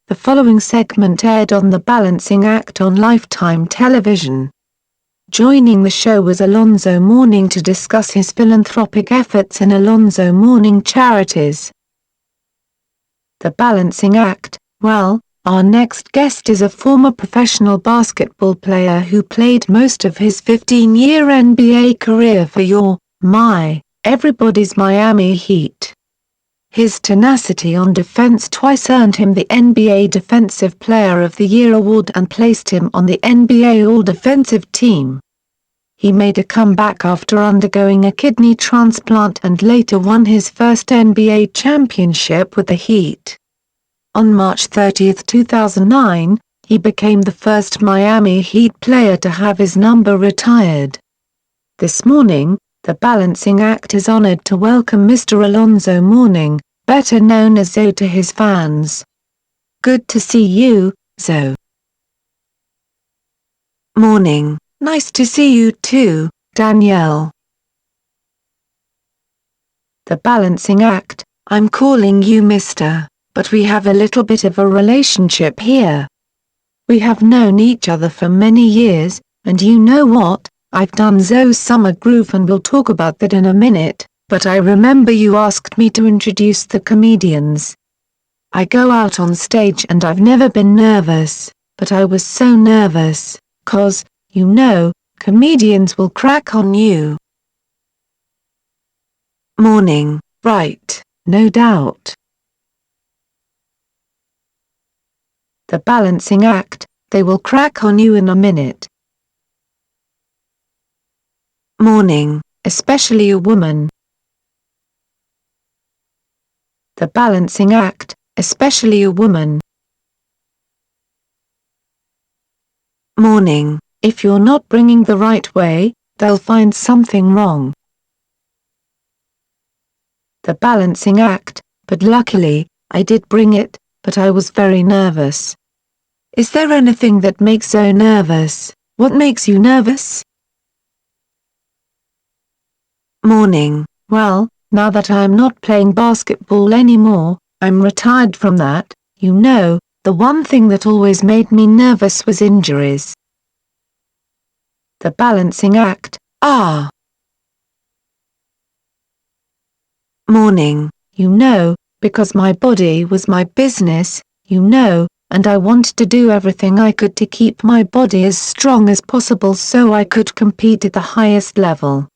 The following segment aired on The Balancing Act on Lifetime television. Joining the show was Alonzo Mourning to discuss his philanthropic efforts in Alonzo Mourning Charities. The Balancing Act. Well, our next guest is a former professional basketball player who played most of his 15-year NBA career for everybody's Miami Heat. His tenacity on defense twice earned him the NBA Defensive Player of the Year award and placed him on the NBA All-Defensive team. He made a comeback after undergoing a kidney transplant and later won his first NBA championship with the Heat. On March 30, 2009, he became the first Miami Heat player to have his number retired. This morning, The Balancing Act is honored to welcome Mr. Alonzo Mourning, better known as Zo, to his fans. Good to see you, Zo. Morning, nice to see you too, Danielle. The Balancing Act. I'm calling you Mr., but we have a little bit of a relationship here. We have known each other for many years, and you know what? I've done Zo's Summer Groove and we'll talk about that in a minute, but I remember you asked me to introduce the comedians. I go out on stage and I've never been nervous, but I was so nervous, 'cause, you know, comedians will crack on you. Morning, right, no doubt. The Balancing Act. They will crack on you in a minute. Morning, especially a woman. The Balancing Act. Especially a woman. Morning, if you're not bringing the right way, they'll find something wrong. The Balancing Act. But luckily, I did bring it, but I was very nervous. Is there anything that makes Zo nervous? What makes you nervous? Morning, well, now that I'm not playing basketball anymore, I'm retired from that, you know, the one thing that always made me nervous was injuries. The Balancing Act. Morning, you know, because my body was my business, you know, and I wanted to do everything I could to keep my body as strong as possible so I could compete at the highest level.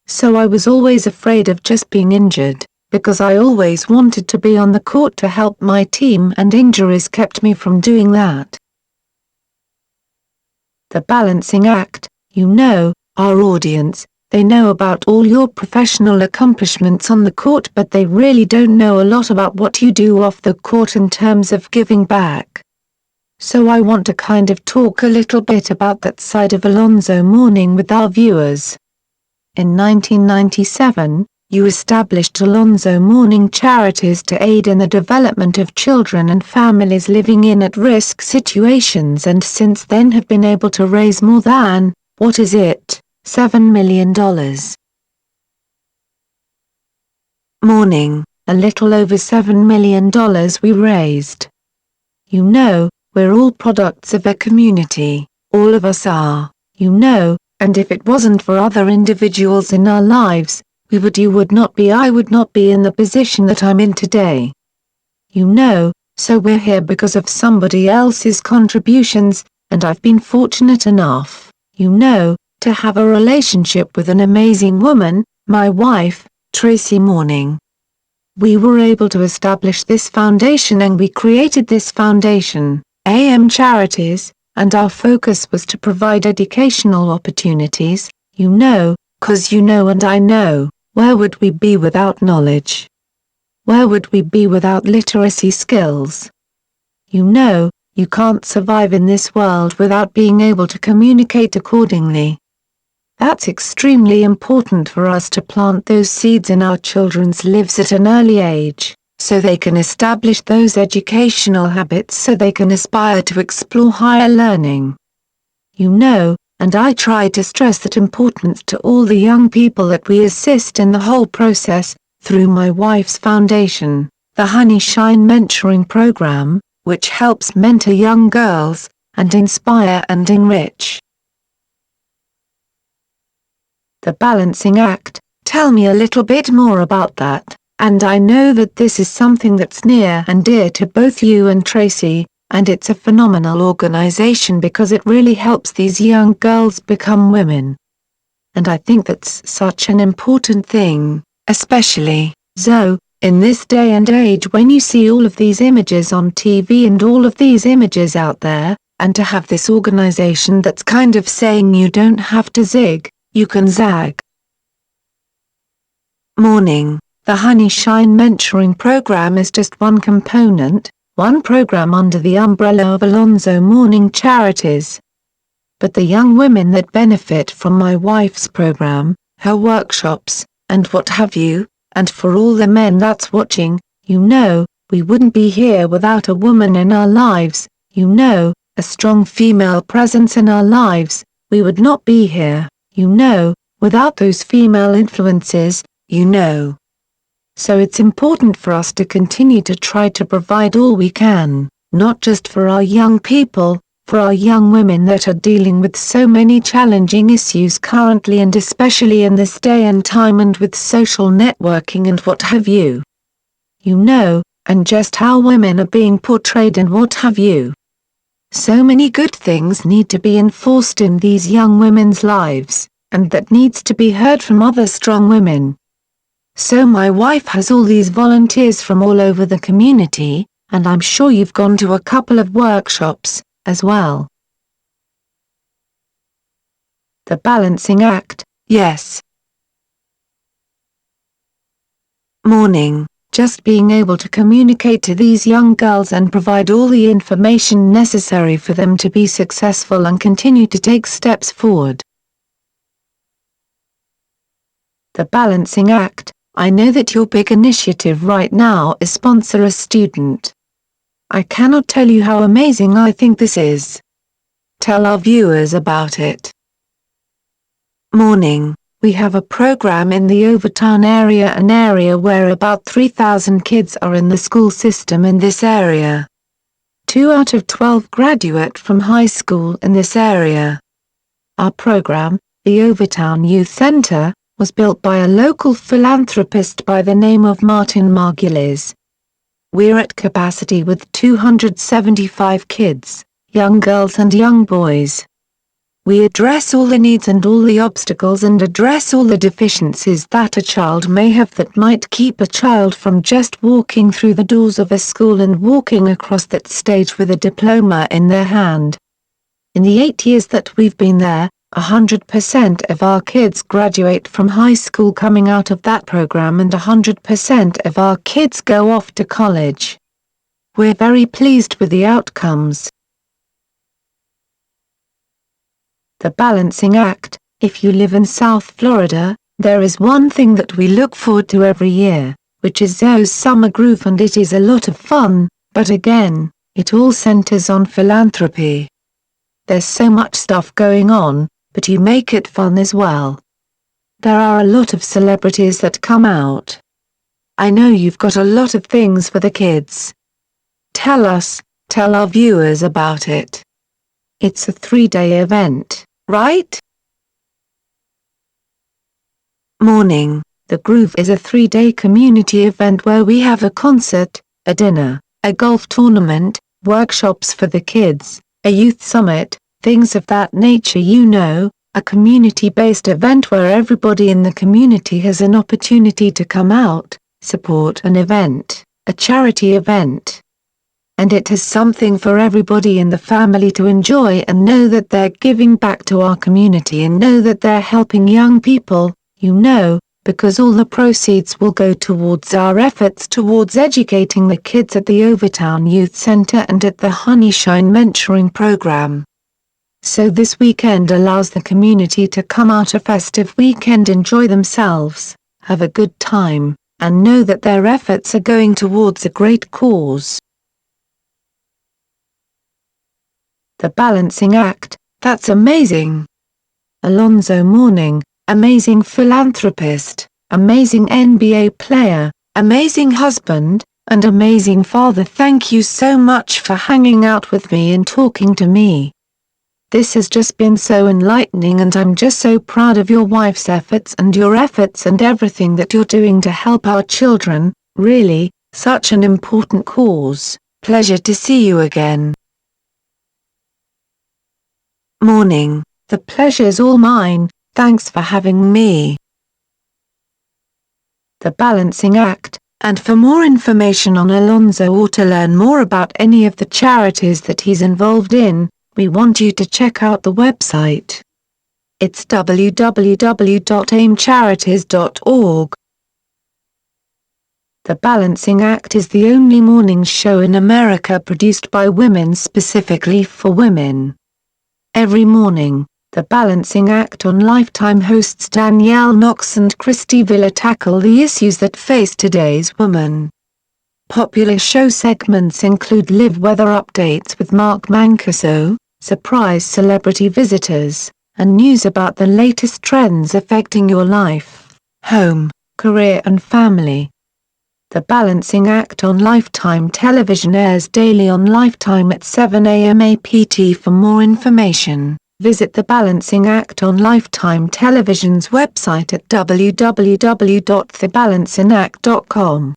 So I was always afraid of just being injured, because I always wanted to be on the court to help my team and injuries kept me from doing that. The Balancing Act. You know, our audience, they know about all your professional accomplishments on the court but they really don't know a lot about what you do off the court in terms of giving back. So I want to kind of talk a little bit about that side of Alonzo Mourning with our viewers. In 1997, you established Alonzo Mourning Charities to aid in the development of children and families living in at-risk situations and since then have been able to raise more than, what is it, $7 million. Morning, a little over $7 million we raised. You know, we're all products of a community, all of us are, you know, and if it wasn't for other individuals in our lives, I would not be in the position that I'm in today. You know, so we're here because of somebody else's contributions, and I've been fortunate enough, you know, to have a relationship with an amazing woman, my wife, Tracy Mourning. We were able to establish this foundation and we created this foundation, AM Charities, and our focus was to provide educational opportunities, you know, 'cause you know and I know, where would we be without knowledge? Where would we be without literacy skills? You know, you can't survive in this world without being able to communicate accordingly. That's extremely important for us to plant those seeds in our children's lives at an early age, so they can establish those educational habits so they can aspire to explore higher learning. You know, and I try to stress that importance to all the young people that we assist in the whole process, through my wife's foundation, the Honey Shine Mentoring Program, which helps mentor young girls, and inspire and enrich. The balancing act. Tell me a little bit more about that, and I know that this is something that's near and dear to both you and Tracy, and it's a phenomenal organization because it really helps these young girls become women. And I think that's such an important thing, especially, Zoe, in this day and age when you see all of these images on TV and all of these images out there, and to have this organization that's kind of saying you don't have to zig, you can zag. Mourning. The Honey Shine Mentoring Program is just one component, one program under the umbrella of Alonzo Mourning Charities. But the young women that benefit from my wife's program, her workshops, and what have you, and for all the men that's watching, you know, we wouldn't be here without a woman in our lives, you know, a strong female presence in our lives, we would not be here, you know, without those female influences, you know. So it's important for us to continue to try to provide all we can, not just for our young people, for our young women that are dealing with so many challenging issues currently and especially in this day and time and with social networking and what have you. You know, and just how women are being portrayed and what have you. So many good things need to be enforced in these young women's lives, and that needs to be heard from other strong women. So my wife has all these volunteers from all over the community, and I'm sure you've gone to a couple of workshops, as well. The balancing act, yes. Mourning, just being able to communicate to these young girls and provide all the information necessary for them to be successful and continue to take steps forward. The balancing act. I know that your big initiative right now is sponsor a student. I cannot tell you how amazing I think this is. Tell our viewers about it. Mourning. We have a program in the Overtown area, an area where about 3,000 kids are in the school system in this area. 2 out of 12 graduate from high school in this area. Our program, the Overtown Youth Center, was built by a local philanthropist by the name of Martin Margulies. We're at capacity with 275 kids, young girls and young boys. We address all the needs and all the obstacles and address all the deficiencies that a child may have that might keep a child from just walking through the doors of a school and walking across that stage with a diploma in their hand. In the 8 years that we've been there, 100% of our kids graduate from high school coming out of that program and 100% of our kids go off to college. We're very pleased with the outcomes. The balancing act. If you live in South Florida, there is one thing that we look forward to every year, which is Zoe's Summer Groove, and it is a lot of fun, but again, it all centers on philanthropy. There's so much stuff going on, but you make it fun as well. There are a lot of celebrities that come out. I know you've got a lot of things for the kids. Tell our viewers about it. It's a 3-day event, right? Mourning. The Groove is a 3-day community event where we have a concert, a dinner, a golf tournament, workshops for the kids, a youth summit, things of that nature, you know, a community-based event where everybody in the community has an opportunity to come out, support an event, a charity event. And it has something for everybody in the family to enjoy and know that they're giving back to our community and know that they're helping young people, you know, because all the proceeds will go towards our efforts towards educating the kids at the Overtown Youth Center and at the Honey Shine Mentoring Program. So this weekend allows the community to come out a festive weekend, enjoy themselves, have a good time, and know that their efforts are going towards a great cause. The balancing act. That's amazing. Alonzo Mourning, amazing philanthropist, amazing NBA player, amazing husband, and amazing father. Thank you so much for hanging out with me and talking to me. This has just been so enlightening, and I'm just so proud of your wife's efforts and your efforts and everything that you're doing to help our children. Really, such an important cause. Pleasure to see you again. Morning. The pleasure's all mine. Thanks for having me. The Balancing Act. And for more information on Alonzo or to learn more about any of the charities that he's involved in, we want you to check out the website. It's www.aimcharities.org. The Balancing Act is the only morning show in America produced by women specifically for women. Every morning, The Balancing Act on Lifetime hosts Danielle Knox and Christy Villa tackle the issues that face today's woman. Popular show segments include live weather updates with Mark Mancuso, surprise celebrity visitors, and news about the latest trends affecting your life, home, career and family. The Balancing Act on Lifetime television airs daily on Lifetime at 7 a.m. APT. For more information, visit The Balancing Act on Lifetime Television's website at www.thebalancinact.com.